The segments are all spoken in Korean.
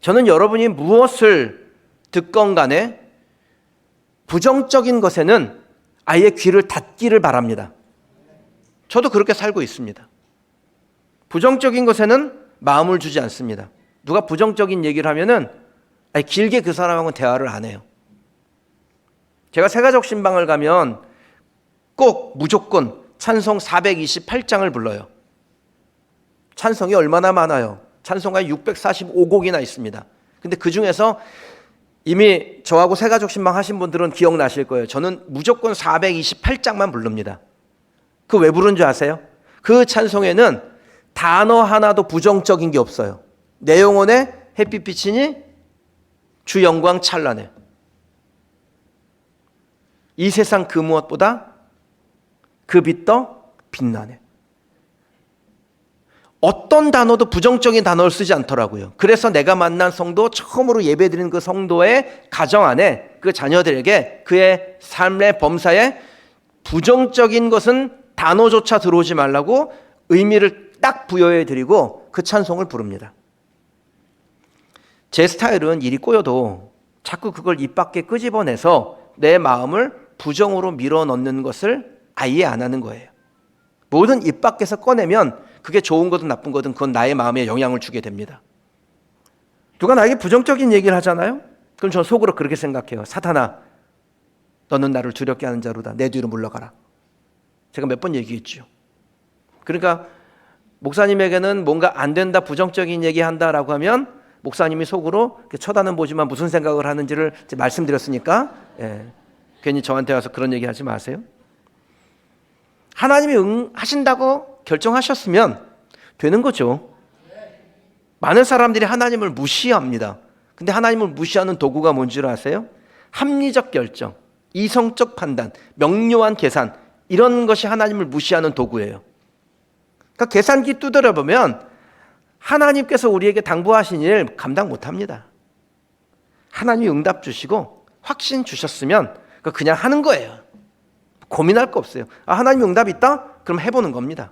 저는 여러분이 무엇을 듣건 간에 부정적인 것에는 아예 귀를 닫기를 바랍니다. 저도 그렇게 살고 있습니다. 부정적인 것에는 마음을 주지 않습니다. 누가 부정적인 얘기를 하면은 아예 길게 그 사람하고는 대화를 안 해요. 제가 세가족 신방을 가면 꼭 무조건 찬송 428장을 불러요. 찬송이 얼마나 많아요? 찬송가 645곡이나 있습니다. 근데 그 중에서 이미 저하고 세가족 신방 하신 분들은 기억나실 거예요. 저는 무조건 428장만 부릅니다. 그 왜 부른 줄 아세요? 그 찬송에는 단어 하나도 부정적인 게 없어요. 내 영혼에 햇빛 비치니 주 영광 찬란해. 이 세상 그 무엇보다 그 빛 더 빛나네. 어떤 단어도 부정적인 단어를 쓰지 않더라고요. 그래서 내가 만난 성도, 처음으로 예배드린 그 성도의 가정 안에 그 자녀들에게 그의 삶의 범사에 부정적인 것은 단어조차 들어오지 말라고 의미를 딱 부여해드리고 그 찬송을 부릅니다. 제 스타일은 일이 꼬여도 자꾸 그걸 입 밖에 끄집어내서 내 마음을 부정으로 밀어넣는 것을 아예 안 하는 거예요. 뭐든 입 밖에서 꺼내면 그게 좋은 거든 나쁜 거든 그건 나의 마음에 영향을 주게 됩니다. 누가 나에게 부정적인 얘기를 하잖아요? 그럼 저는 속으로 그렇게 생각해요. 사탄아, 너는 나를 두렵게 하는 자로다. 내 뒤로 물러가라. 제가 몇 번 얘기했죠. 그러니까 목사님에게는 뭔가 안 된다, 부정적인 얘기한다라고 하면 목사님이 속으로 쳐다는 보지만 무슨 생각을 하는지를 말씀드렸으니까 괜히 저한테 와서 그런 얘기 하지 마세요. 하나님이 하신다고 결정하셨으면 되는 거죠. 많은 사람들이 하나님을 무시합니다. 근데 하나님을 무시하는 도구가 뭔지 아세요? 합리적 결정, 이성적 판단, 명료한 계산, 이런 것이 하나님을 무시하는 도구예요. 그러니까 계산기 두드려 보면 하나님께서 우리에게 당부하신 일 감당 못합니다. 하나님이 응답 주시고 확신 주셨으면 그냥 하는 거예요. 고민할 거 없어요. 하나님이 응답이 있다? 그럼 해보는 겁니다.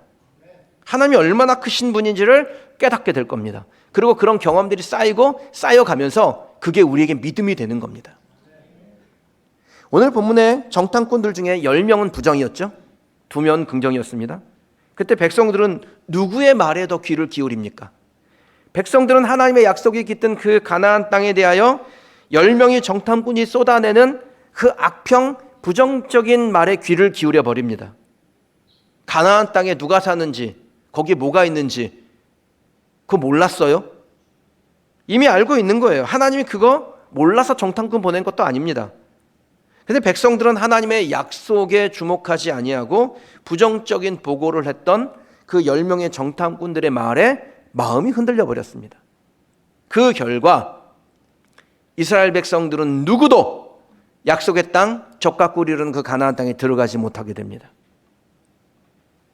하나님이 얼마나 크신 분인지를 깨닫게 될 겁니다. 그리고 그런 경험들이 쌓여가면서 그게 우리에게 믿음이 되는 겁니다. 오늘 본문의 정탐꾼들 중에 10명은 부정이었죠. 2명은 긍정이었습니다. 그때 백성들은 누구의 말에 더 귀를 기울입니까? 백성들은 하나님의 약속이 깃든 그 가나안 땅에 대하여 10명의 정탐꾼이 쏟아내는 그 악평, 부정적인 말에 귀를 기울여 버립니다. 가나안 땅에 누가 사는지, 거기에 뭐가 있는지 그거 몰랐어요? 이미 알고 있는 거예요. 하나님이 그거 몰라서 정탐꾼 보낸 것도 아닙니다. 그런데 백성들은 하나님의 약속에 주목하지 아니하고 부정적인 보고를 했던 그 10명의 정탐꾼들의 말에 마음이 흔들려 버렸습니다. 그 결과 이스라엘 백성들은 누구도 약속의 땅, 젖과 꿀이 흐르는 그 가나안 땅에 들어가지 못하게 됩니다.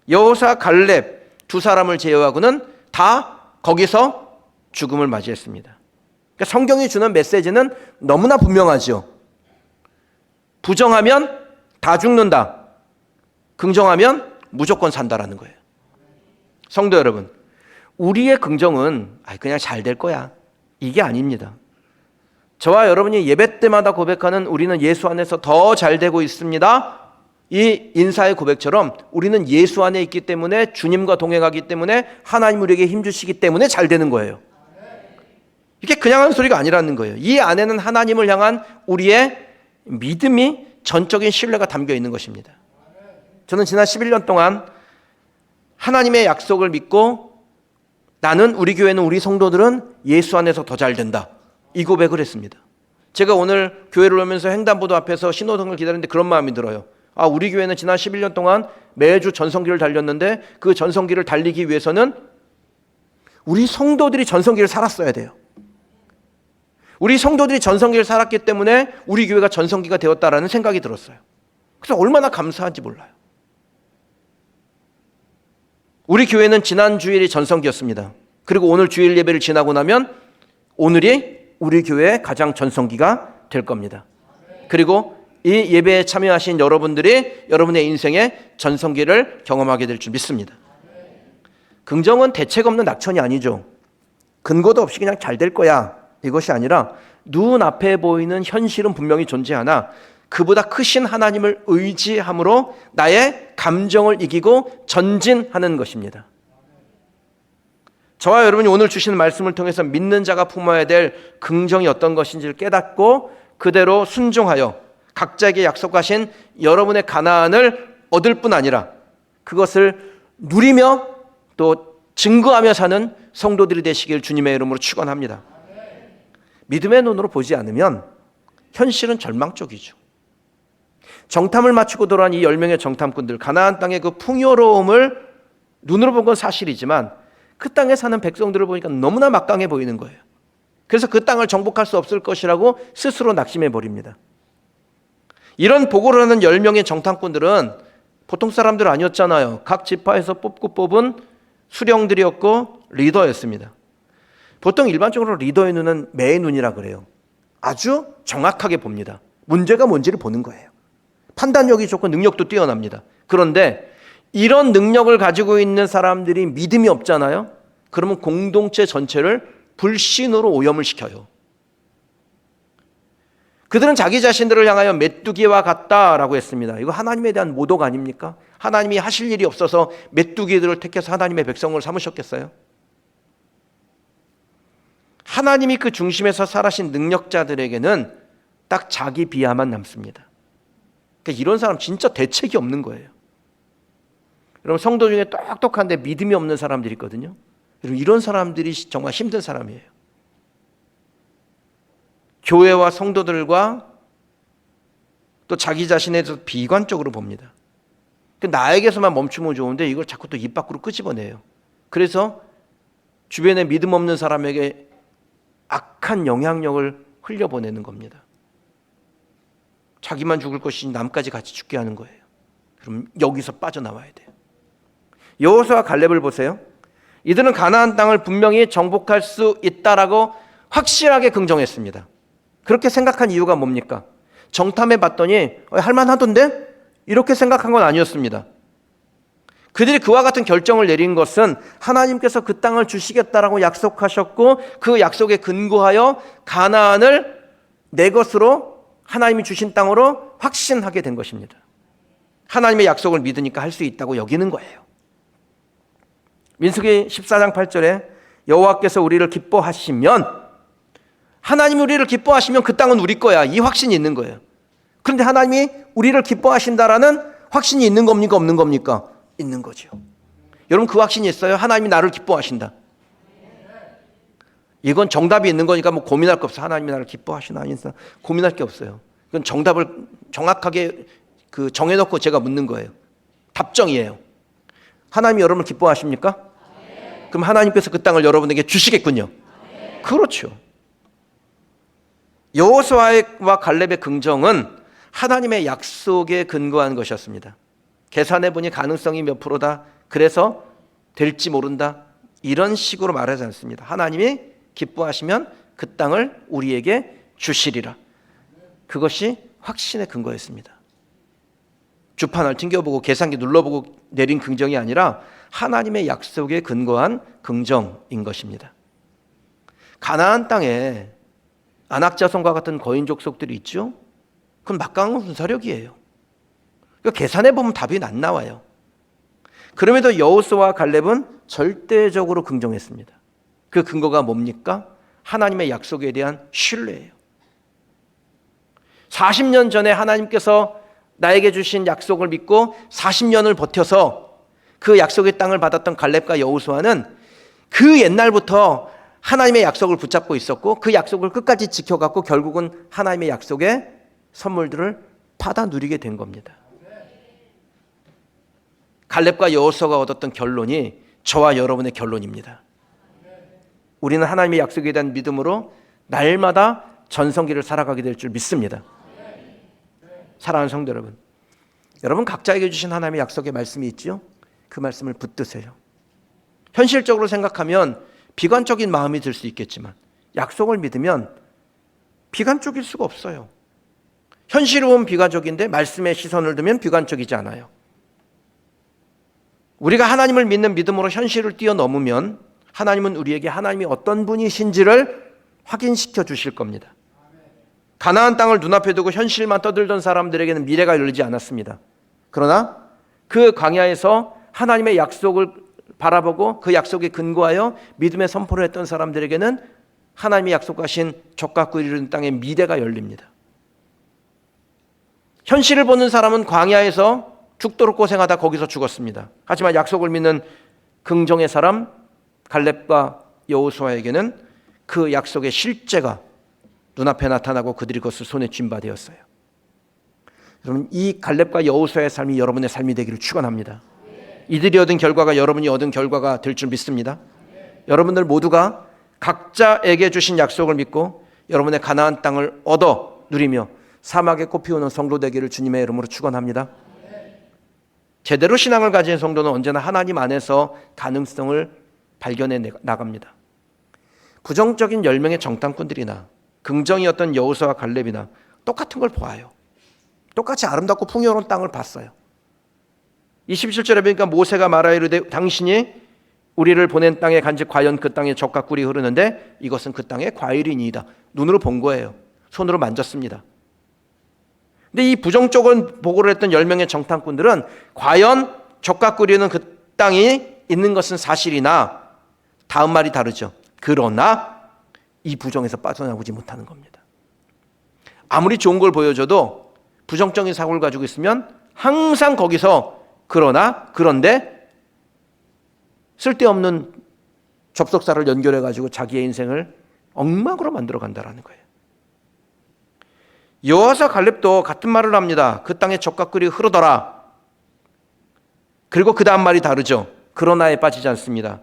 여호수아, 갈렙 두 사람을 제외하고는 다 거기서 죽음을 맞이했습니다. 그러니까 성경이 주는 메시지는 너무나 분명하죠. 부정하면 다 죽는다. 긍정하면 무조건 산다라는 거예요. 성도 여러분, 우리의 긍정은 그냥 잘 될 거야, 이게 아닙니다. 저와 여러분이 예배 때마다 고백하는 우리는 예수 안에서 더 잘 되고 있습니다, 이 인사의 고백처럼 우리는 예수 안에 있기 때문에, 주님과 동행하기 때문에, 하나님 우리에게 힘주시기 때문에 잘 되는 거예요. 이게 그냥 하는 소리가 아니라는 거예요. 이 안에는 하나님을 향한 우리의 믿음이, 전적인 신뢰가 담겨 있는 것입니다. 저는 지난 11년 동안 하나님의 약속을 믿고 나는, 우리 교회는, 우리 성도들은 예수 안에서 더 잘 된다, 이 고백을 했습니다. 제가 오늘 교회를 오면서 횡단보도 앞에서 신호등을 기다리는데 그런 마음이 들어요. 우리 교회는 지난 11년 동안 매주 전성기를 달렸는데 그 전성기를 달리기 위해서는 우리 성도들이 전성기를 살았어야 돼요. 우리 성도들이 전성기를 살았기 때문에 우리 교회가 전성기가 되었다라는 생각이 들었어요. 그래서 얼마나 감사한지 몰라요. 우리 교회는 지난 주일이 전성기였습니다. 그리고 오늘 주일 예배를 지나고 나면 오늘이 우리 교회의 가장 전성기가 될 겁니다. 그리고 이 예배에 참여하신 여러분들이 여러분의 인생의 전성기를 경험하게 될 줄 믿습니다. 긍정은 대책 없는 낙천이 아니죠. 근거도 없이 그냥 잘 될 거야, 이것이 아니라 눈앞에 보이는 현실은 분명히 존재하나 그보다 크신 하나님을 의지함으로 나의 감정을 이기고 전진하는 것입니다. 저와 여러분이 오늘 주시는 말씀을 통해서 믿는 자가 품어야 될 긍정이 어떤 것인지를 깨닫고 그대로 순종하여 각자에게 약속하신 여러분의 가나안을 얻을 뿐 아니라 그것을 누리며 또 증거하며 사는 성도들이 되시길 주님의 이름으로 축원합니다. 믿음의 눈으로 보지 않으면 현실은 절망 쪽이죠. 정탐을 마치고 돌아온 이 10명의 정탐꾼들, 가나안 땅의 그 풍요로움을 눈으로 본 건 사실이지만 그 땅에 사는 백성들을 보니까 너무나 막강해 보이는 거예요. 그래서 그 땅을 정복할 수 없을 것이라고 스스로 낙심해 버립니다. 이런 보고를 하는 10명의 정탐꾼들은 보통 사람들 아니었잖아요. 각 지파에서 뽑고 뽑은 수령들이었고 리더였습니다. 보통 일반적으로 리더의 눈은 매의 눈이라 그래요. 아주 정확하게 봅니다. 문제가 뭔지를 보는 거예요. 판단력이 좋고 능력도 뛰어납니다. 그런데 이런 능력을 가지고 있는 사람들이 믿음이 없잖아요. 그러면 공동체 전체를 불신으로 오염을 시켜요. 그들은 자기 자신들을 향하여 메뚜기와 같다라고 했습니다. 이거 하나님에 대한 모독 아닙니까? 하나님이 하실 일이 없어서 메뚜기들을 택해서 하나님의 백성을 삼으셨겠어요? 하나님이 그 중심에서 살아신 능력자들에게는 딱 자기 비하만 남습니다. 그러니까 이런 사람 진짜 대책이 없는 거예요. 여러분, 성도 중에 똑똑한데 믿음이 없는 사람들이 있거든요. 여러분, 이런 사람들이 정말 힘든 사람이에요. 교회와 성도들과 또 자기 자신에 대해서 비관적으로 봅니다. 나에게서만 멈추면 좋은데 이걸 자꾸 또 입 밖으로 끄집어내요. 그래서 주변에 믿음 없는 사람에게 악한 영향력을 흘려보내는 겁니다. 자기만 죽을 것이니 남까지 같이 죽게 하는 거예요. 그럼 여기서 빠져나와야 돼요. 여호수아와 갈렙을 보세요. 이들은 가나안 땅을 분명히 정복할 수 있다라고 확실하게 긍정했습니다. 그렇게 생각한 이유가 뭡니까? 정탐해 봤더니 할만하던데? 이렇게 생각한 건 아니었습니다. 그들이 그와 같은 결정을 내린 것은 하나님께서 그 땅을 주시겠다라고 약속하셨고 그 약속에 근거하여 가나안을 내 것으로 하나님이 주신 땅으로 확신하게 된 것입니다. 하나님의 약속을 믿으니까 할 수 있다고 여기는 거예요. 민수기 14장 8절에 여호와께서 우리를 기뻐하시면, 하나님이 우리를 기뻐하시면 그 땅은 우리 거야, 이 확신이 있는 거예요. 그런데 하나님이 우리를 기뻐하신다라는 확신이 있는 겁니까 없는 겁니까? 있는 거죠. 여러분, 그 확신이 있어요? 하나님이 나를 기뻐하신다. 이건 정답이 있는 거니까 뭐 고민할 거 없어요. 하나님이 나를 기뻐하시나 아닌가 고민할 게 없어요. 이건 정답을 정확하게 정해놓고 제가 묻는 거예요. 답정이에요. 하나님이 여러분을 기뻐하십니까? 그럼 하나님께서 그 땅을 여러분에게 주시겠군요. 그렇죠. 여호수아와 갈렙의 긍정은 하나님의 약속에 근거한 것이었습니다. 계산해보니 가능성이 몇 프로다, 그래서 될지 모른다, 이런 식으로 말하지 않습니다. 하나님이 기뻐하시면 그 땅을 우리에게 주시리라. 그것이 확신의 근거였습니다. 주판을 튕겨보고 계산기 눌러보고 내린 긍정이 아니라 하나님의 약속에 근거한 긍정인 것입니다. 가나안 땅에 안악자손과 같은 거인 족속들이 있죠. 그건 막강한 군사력이에요. 그러니까 계산해보면 답이 안 나와요. 그럼에도 여호수아와 갈렙은 절대적으로 긍정했습니다. 그 근거가 뭡니까? 하나님의 약속에 대한 신뢰예요. 40년 전에 하나님께서 나에게 주신 약속을 믿고 40년을 버텨서 그 약속의 땅을 받았던 갈렙과 여호수아는 그 옛날부터 하나님의 약속을 붙잡고 있었고 그 약속을 끝까지 지켜갔고 결국은 하나님의 약속의 선물들을 받아 누리게 된 겁니다. 갈렙과 여호수아가 얻었던 결론이 저와 여러분의 결론입니다. 우리는 하나님의 약속에 대한 믿음으로 날마다 전성기를 살아가게 될 줄 믿습니다. 사랑하는 성도 여러분, 여러분 각자에게 주신 하나님의 약속의 말씀이 있지요? 그 말씀을 붙드세요. 현실적으로 생각하면 비관적인 마음이 들 수 있겠지만 약속을 믿으면 비관적일 수가 없어요. 현실은 비관적인데 말씀에 시선을 두면 비관적이지 않아요. 우리가 하나님을 믿는 믿음으로 현실을 뛰어넘으면 하나님은 우리에게 하나님이 어떤 분이신지를 확인시켜 주실 겁니다. 가나안 땅을 눈앞에 두고 현실만 떠들던 사람들에게는 미래가 열리지 않았습니다. 그러나 그 광야에서 하나님의 약속을 바라보고 그 약속에 근거하여 믿음의 선포를 했던 사람들에게는 하나님이 약속하신 젖과 꿀이 흐르는 땅의 미래가 열립니다. 현실을 보는 사람은 광야에서 죽도록 고생하다 거기서 죽었습니다. 하지만 약속을 믿는 긍정의 사람 갈렙과 여호수아에게는 그 약속의 실제가 눈앞에 나타나고 그들이 그것을 손에 쥔 바 되었어요. 여러분, 이 갈렙과 여호수아의 삶이 여러분의 삶이 되기를 축원합니다. 이들이 얻은 결과가 여러분이 얻은 결과가 될 줄 믿습니다. 여러분들 모두가 각자에게 주신 약속을 믿고 여러분의 가나안 땅을 얻어 누리며 사막에 꽃피우는 성도 되기를 주님의 이름으로 축원합니다. 제대로 신앙을 가진 성도는 언제나 하나님 안에서 가능성을 발견해 나갑니다. 부정적인 10명의 정탐꾼들이나 긍정이었던 여호수아와 갈렙이나 똑같은 걸 보아요. 똑같이 아름답고 풍요로운 땅을 봤어요. 27절에 보니까 모세가 말하여 이르되 당신이 우리를 보낸 땅에 간즉 과연 그 땅에 젖과 꿀이 흐르는데 이것은 그 땅의 과일이니이다. 눈으로 본 거예요. 손으로 만졌습니다. 근데 이 부정적인 보고를 했던 10명의 정탐꾼들은 과연 젖과 꿀이 흐르는 그 땅이 있는 것은 사실이나 다음 말이 다르죠. 그러나 이 부정에서 빠져나오지 못하는 겁니다. 아무리 좋은 걸 보여줘도 부정적인 사고를 가지고 있으면 항상 거기서 그러나 그런데 쓸데없는 접속사를 연결해 가지고 자기의 인생을 엉망으로 만들어 간다라는 거예요. 여호수아 갈렙도 같은 말을 합니다. 그 땅에 젖과 꿀이 흐르더라. 그리고 그 다음 말이 다르죠. 그러나에 빠지지 않습니다.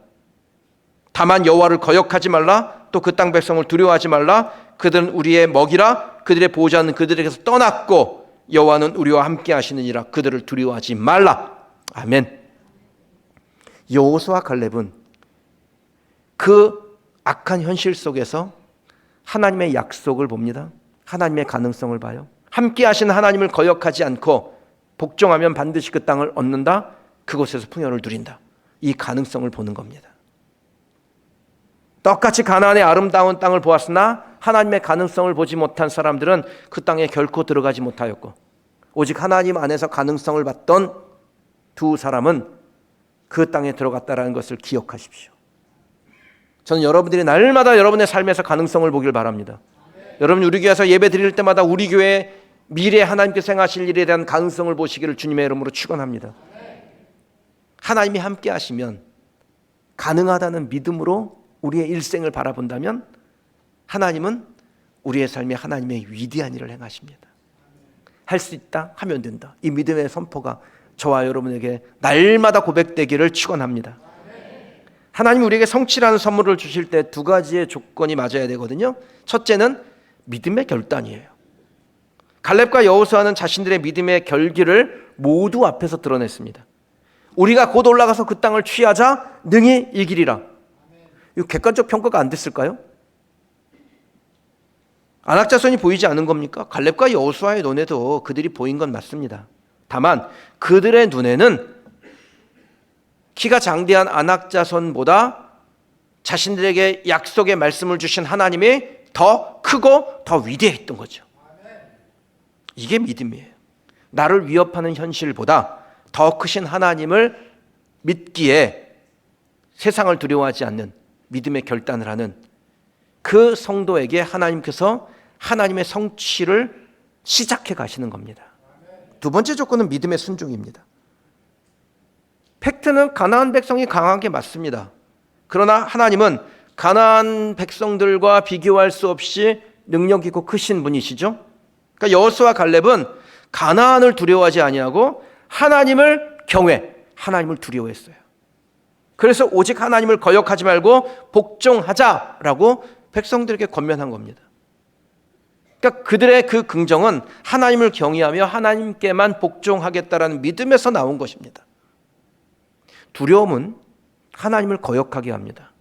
다만 여호와를 거역하지 말라. 또 그 땅 백성을 두려워하지 말라. 그들은 우리의 먹이라. 그들의 보호자는 그들에게서 떠났고 여호와는 우리와 함께 하시느니라. 그들을 두려워하지 말라. 아멘. 여호수아 갈렙은 그 악한 현실 속에서 하나님의 약속을 봅니다. 하나님의 가능성을 봐요. 함께 하시는 하나님을 거역하지 않고 복종하면 반드시 그 땅을 얻는다. 그곳에서 풍요를 누린다. 이 가능성을 보는 겁니다. 똑같이 가나안의 아름다운 땅을 보았으나 하나님의 가능성을 보지 못한 사람들은 그 땅에 결코 들어가지 못하였고 오직 하나님 안에서 가능성을 봤던 두 사람은 그 땅에 들어갔다라는 것을 기억하십시오. 저는 여러분들이 날마다 여러분의 삶에서 가능성을 보길 바랍니다. 여러분 우리 교회에서 예배 드릴 때마다 우리 교회 미래에 하나님께서 행하실 일에 대한 가능성을 보시기를 주님의 이름으로 축원합니다. 하나님이 함께 하시면 가능하다는 믿음으로 우리의 일생을 바라본다면 하나님은 우리의 삶에 하나님의 위대한 일을 행하십니다. 할 수 있다 하면 된다. 이 믿음의 선포가 저와 여러분에게 날마다 고백되기를 축원합니다. 하나님 우리에게 성취라는 선물을 주실 때 두 가지의 조건이 맞아야 되거든요. 첫째는 믿음의 결단이에요. 갈렙과 여호수아는 자신들의 믿음의 결기를 모두 앞에서 드러냈습니다. 우리가 곧 올라가서 그 땅을 취하자 능히 이기리라. 이거 객관적 평가가 안 됐을까요? 안악자손이 보이지 않은 겁니까? 갈렙과 여호수아의 눈에도 그들이 보인 건 맞습니다. 다만 그들의 눈에는 키가 장대한 안악자손보다 자신들에게 약속의 말씀을 주신 하나님이 더 크고 더 위대했던 거죠. 이게 믿음이에요. 나를 위협하는 현실보다 더 크신 하나님을 믿기에 세상을 두려워하지 않는 믿음의 결단을 하는 그 성도에게 하나님께서 하나님의 성취를 시작해 가시는 겁니다. 두 번째 조건은 믿음의 순종입니다. 팩트는 가나안 백성이 강한 게 맞습니다. 그러나 하나님은 가나안 백성들과 비교할 수 없이 능력 있고 크신 분이시죠. 그러니까 여호수아 갈렙은 가나안을 두려워하지 아니하고 하나님을 경외, 하나님을 두려워했어요. 그래서 오직 하나님을 거역하지 말고 복종하자라고 백성들에게 권면한 겁니다. 그러니까 그들의 그 긍정은 하나님을 경외하며 하나님께만 복종하겠다라는 믿음에서 나온 것입니다. 두려움은 하나님을 거역하게 합니다.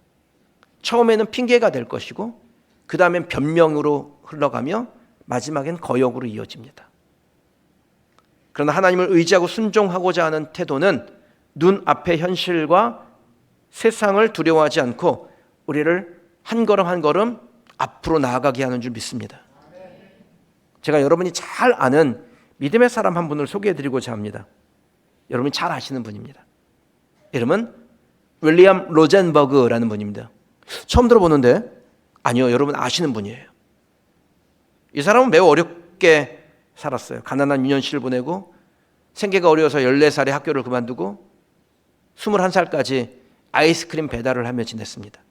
처음에는 핑계가 될 것이고 그 다음엔 변명으로 흘러가며 마지막엔 거역으로 이어집니다. 그러나 하나님을 의지하고 순종하고자 하는 태도는 눈앞의 현실과 세상을 두려워하지 않고 우리를 한 걸음 한 걸음 앞으로 나아가게 하는 줄 믿습니다. 제가 여러분이 잘 아는 믿음의 사람 한 분을 소개해드리고자 합니다. 여러분이 잘 아시는 분입니다. 이름은 윌리엄 로젠버그라는 분입니다. 처음 들어보는데 아니요, 여러분 아시는 분이에요. 이 사람은 매우 어렵게 살았어요. 가난한 유년시를 보내고 생계가 어려워서 14살에 학교를 그만두고 21살까지 아이스크림 배달을 하며 지냈습니다.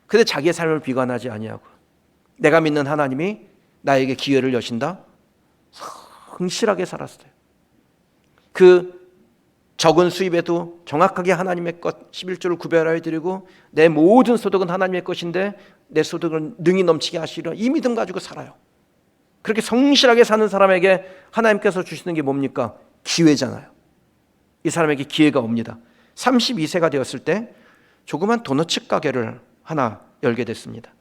근데 자기의 삶을 비관하지 아니하고 내가 믿는 하나님이 나에게 기회를 여신다, 성실하게 살았어요. 그 적은 수입에도 정확하게 하나님의 것 11조를 구별하여 드리고 내 모든 소득은 하나님의 것인데 내 소득을 능히 넘치게 하시려 이 믿음 가지고 살아요. 그렇게 성실하게 사는 사람에게 하나님께서 주시는 게 뭡니까? 기회잖아요. 이 사람에게 기회가 옵니다. 32세가 되었을 때 조그만 도너츠 가게를 하나 열게 됐습니다.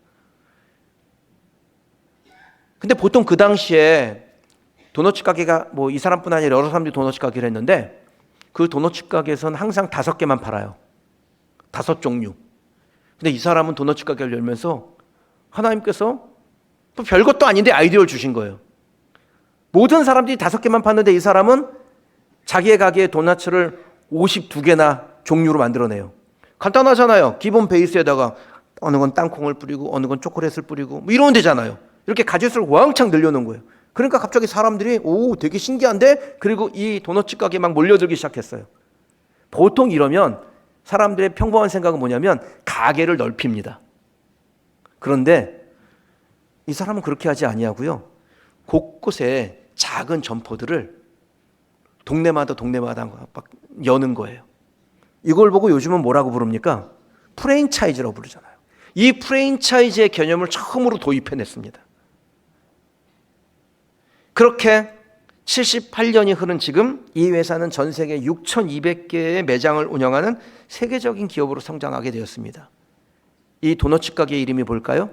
근데 보통 그 당시에 도너츠 가게가 뭐 이 사람뿐 아니라 여러 사람들이 도너츠 가게를 했는데 그 도너츠 가게에서는 항상 5개만 팔아요. 5종류. 근데 이 사람은 도너츠 가게를 열면서 하나님께서 뭐 별것도 아닌데 아이디어를 주신 거예요. 모든 사람들이 5개만 팠는데 이 사람은 자기의 가게에 도너츠를 52개나 종류로 만들어내요. 간단하잖아요. 기본 베이스에다가 어느 건 땅콩을 뿌리고 어느 건 초콜릿을 뿌리고 뭐 이러면 되잖아요. 이렇게 가짓수를 왕창 늘려놓은 거예요. 그러니까 갑자기 사람들이 오, 되게 신기한데? 그리고 이 도너츠 가게에 막 몰려들기 시작했어요. 보통 이러면 사람들의 평범한 생각은 뭐냐면 가게를 넓힙니다. 그런데 이 사람은 그렇게 하지 아니하고요. 곳곳에 작은 점포들을 동네마다 막 여는 거예요. 이걸 보고 요즘은 뭐라고 부릅니까? 프랜차이즈라고 부르잖아요. 이 프랜차이즈의 개념을 처음으로 도입해냈습니다. 그렇게 78년이 흐른 지금 이 회사는 전 세계 6,200개의 매장을 운영하는 세계적인 기업으로 성장하게 되었습니다. 이 도너츠 가게 이름이 뭘까요?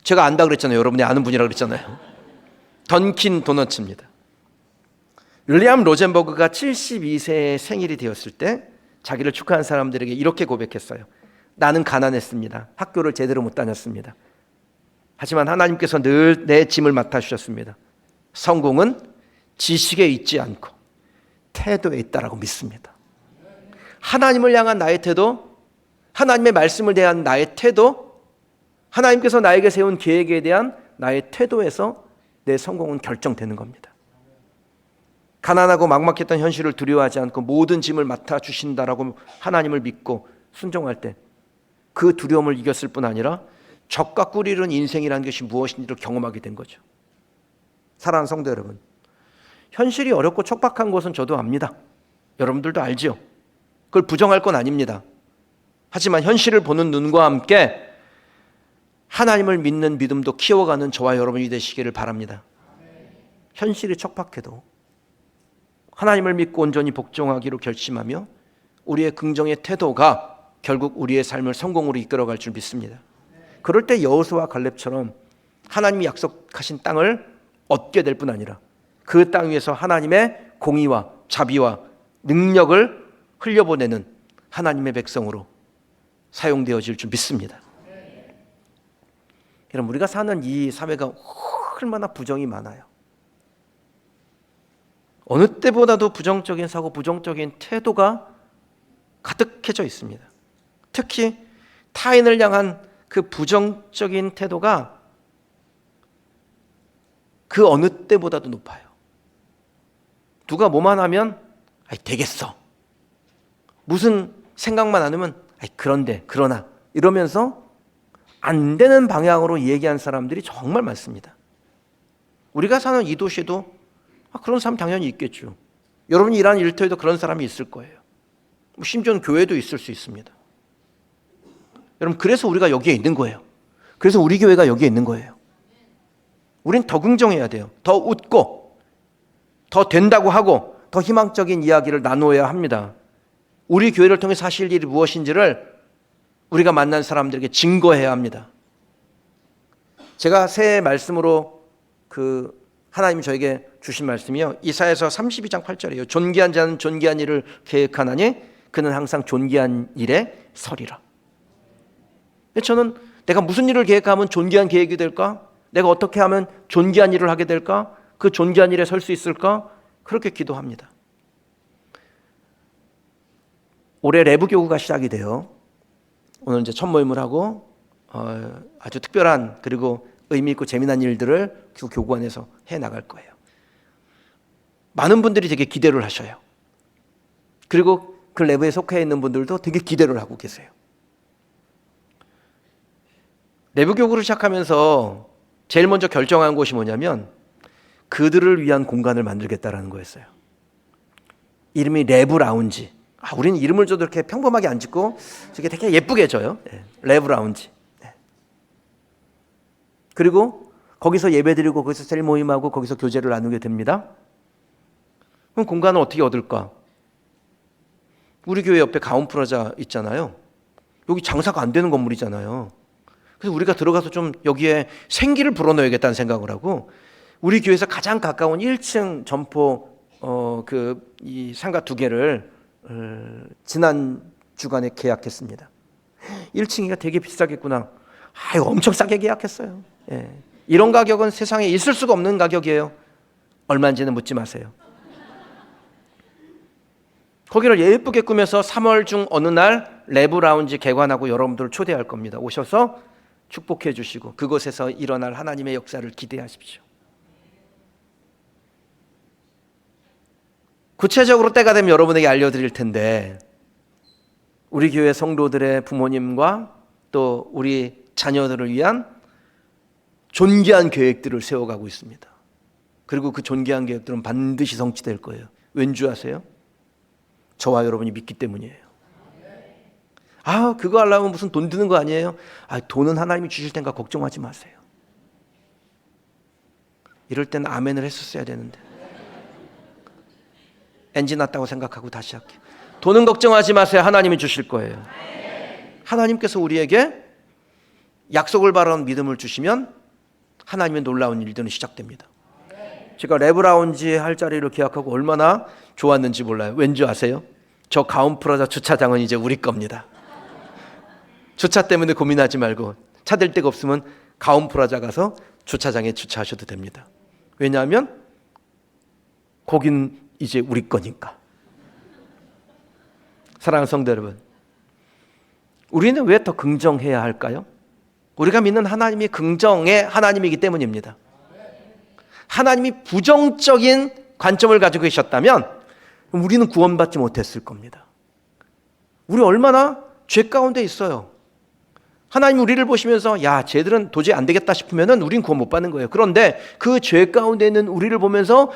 제가 안다 그랬잖아요. 여러분이 아는 분이라고 그랬잖아요. 던킨 도너츠입니다. 윌리엄 로젠버그가 72세의 생일이 되었을 때 자기를 축하한 사람들에게 이렇게 고백했어요. 나는 가난했습니다. 학교를 제대로 못 다녔습니다. 하지만 하나님께서 늘 내 짐을 맡아주셨습니다. 성공은 지식에 있지 않고 태도에 있다라고 믿습니다. 하나님을 향한 나의 태도, 하나님의 말씀을 대한 나의 태도, 하나님께서 나에게 세운 계획에 대한 나의 태도에서 내 성공은 결정되는 겁니다. 가난하고 막막했던 현실을 두려워하지 않고 모든 짐을 맡아주신다라고 하나님을 믿고 순종할 때 그 두려움을 이겼을 뿐 아니라 적과 꿀이 이룬 인생이라는 것이 무엇인지를 경험하게 된 거죠. 사랑하는 성도 여러분, 현실이 어렵고 촉박한 것은 저도 압니다. 여러분들도 알지요. 그걸 부정할 건 아닙니다. 하지만 현실을 보는 눈과 함께 하나님을 믿는 믿음도 키워가는 저와 여러분이 되시기를 바랍니다. 현실이 촉박해도 하나님을 믿고 온전히 복종하기로 결심하며 우리의 긍정의 태도가 결국 우리의 삶을 성공으로 이끌어갈 줄 믿습니다. 그럴 때 여호수아와 갈렙처럼 하나님이 약속하신 땅을 얻게 될 뿐 아니라 그 땅 위에서 하나님의 공의와 자비와 능력을 흘려보내는 하나님의 백성으로 사용되어질 줄 믿습니다. 여러분, 우리가 사는 이 사회가 얼마나 부정이 많아요. 어느 때보다도 부정적인 사고, 부정적인 태도가 가득해져 있습니다. 특히 타인을 향한 그 부정적인 태도가 그 어느 때보다도 높아요. 누가 뭐만 하면 아이 되겠어. 무슨 생각만 안 하면 아이 그런데 그러나 이러면서 안 되는 방향으로 얘기한 사람들이 정말 많습니다. 우리가 사는 이 도시에도 그런 사람 당연히 있겠죠. 여러분이 일하는 일터에도 그런 사람이 있을 거예요. 심지어는 교회도 있을 수 있습니다. 여러분, 그래서 우리가 여기에 있는 거예요. 그래서 우리 교회가 여기에 있는 거예요. 우린 더 긍정해야 돼요. 더 웃고 더 된다고 하고 더 희망적인 이야기를 나누어야 합니다. 우리 교회를 통해 사실 일이 무엇인지를 우리가 만난 사람들에게 증거해야 합니다. 제가 새해 말씀으로 하나님이 저에게 주신 말씀이요, 이사야서 32장 8절이에요. 존귀한 자는 존귀한 일을 계획하나니 그는 항상 존귀한 일에 서리라. 저는 내가 무슨 일을 계획하면 존귀한 계획이 될까? 내가 어떻게 하면 존귀한 일을 하게 될까? 그 존귀한 일에 설 수 있을까? 그렇게 기도합니다. 올해 레부교구가 시작이 돼요. 오늘 이제 첫 모임을 하고 아주 특별한 그리고 의미 있고 재미난 일들을 그 교구 안에서 해나갈 거예요. 많은 분들이 되게 기대를 하셔요. 그리고 그 레부에 속해 있는 분들도 되게 기대를 하고 계세요. 레부교구를 시작하면서 제일 먼저 결정한 것이 뭐냐면 그들을 위한 공간을 만들겠다라는 거였어요. 이름이 레브라운지. 우리는 이름을 줘도 이렇게 평범하게 안 짓고 저게 되게 예쁘게 줘요. 레브라운지. 그리고 거기서 예배드리고 거기서 셀 모임하고 거기서 교제를 나누게 됩니다. 그럼 공간을 어떻게 얻을까? 우리 교회 옆에 가온프라자 있잖아요. 여기 장사가 안 되는 건물이잖아요. 그래서 우리가 들어가서 좀 여기에 생기를 불어넣어야겠다는 생각을 하고 우리 교회에서 가장 가까운 1층 점포 이 상가 2개를 지난 주간에 계약했습니다. 1층이가 되게 비싸겠구나. 엄청 싸게 계약했어요. 이런 가격은 세상에 있을 수가 없는 가격이에요. 얼마인지는 묻지 마세요. 거기를 예쁘게 꾸며서 3월 중 어느 날 레브라운지 개관하고 여러분들을 초대할 겁니다. 오셔서 축복해 주시고 그곳에서 일어날 하나님의 역사를 기대하십시오. 구체적으로 때가 되면 여러분에게 알려드릴 텐데 우리 교회 성도들의 부모님과 또 우리 자녀들을 위한 존귀한 계획들을 세워가고 있습니다. 그리고 그 존귀한 계획들은 반드시 성취될 거예요. 왠지 아세요? 저와 여러분이 믿기 때문이에요. 그거 하려면 무슨 돈 드는 거 아니에요? 돈은 하나님이 주실 테니까 걱정하지 마세요. 이럴 때는 아멘을 했었어야 되는데 엔진 났다고 생각하고 다시 할게요. 돈은 걱정하지 마세요. 하나님이 주실 거예요. 하나님께서 우리에게 약속을 바라는 믿음을 주시면 하나님의 놀라운 일들은 시작됩니다. 제가 레브라운지 할 자리를 계약하고 얼마나 좋았는지 몰라요. 왠지 아세요? 저 가온프라자 주차장은 이제 우리 겁니다. 주차 때문에 고민하지 말고 차 댈 데가 없으면 가온프라자 가서 주차장에 주차하셔도 됩니다. 왜냐하면 거긴 이제 우리 거니까. 사랑하는 성도 여러분, 우리는 왜 더 긍정해야 할까요? 우리가 믿는 하나님이 긍정의 하나님이기 때문입니다. 하나님이 부정적인 관점을 가지고 계셨다면 우리는 구원받지 못했을 겁니다. 우리 얼마나 죄 가운데 있어요. 하나님 우리를 보시면서 쟤들은 도저히 안 되겠다 싶으면 우린 구원 못 받는 거예요. 그런데 그 죄 가운데 있는 우리를 보면서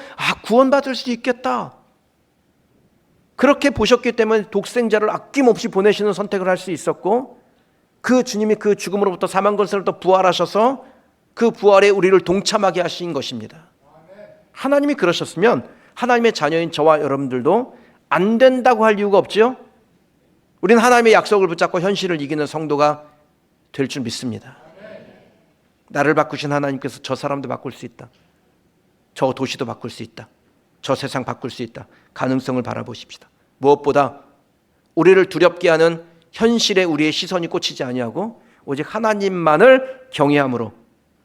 구원받을 수 있겠다. 그렇게 보셨기 때문에 독생자를 아낌없이 보내시는 선택을 할 수 있었고 그 주님이 그 죽음으로부터 사망 권세로부터 부활하셔서 그 부활에 우리를 동참하게 하신 것입니다. 하나님이 그러셨으면 하나님의 자녀인 저와 여러분들도 안 된다고 할 이유가 없죠. 우리는 하나님의 약속을 붙잡고 현실을 이기는 성도가 될 줄 믿습니다. 나를 바꾸신 하나님께서 저 사람도 바꿀 수 있다. 저 도시도 바꿀 수 있다. 저 세상 바꿀 수 있다. 가능성을 바라보십시다. 무엇보다 우리를 두렵게 하는 현실에 우리의 시선이 꽂히지 아니하고 오직 하나님만을 경외함으로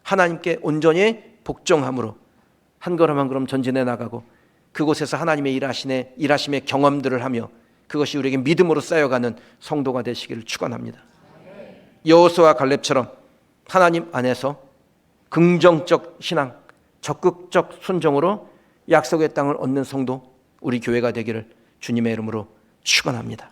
하나님께 온전히 복종함으로 한 걸음 한 걸음 전진해 나가고 그곳에서 하나님의 일하심의 경험들을 하며 그것이 우리에게 믿음으로 쌓여가는 성도가 되시기를 축원합니다. 여호수아와 갈렙처럼 하나님 안에서 긍정적 신앙, 적극적 순종으로 약속의 땅을 얻는 성도 우리 교회가 되기를 주님의 이름으로 축원합니다.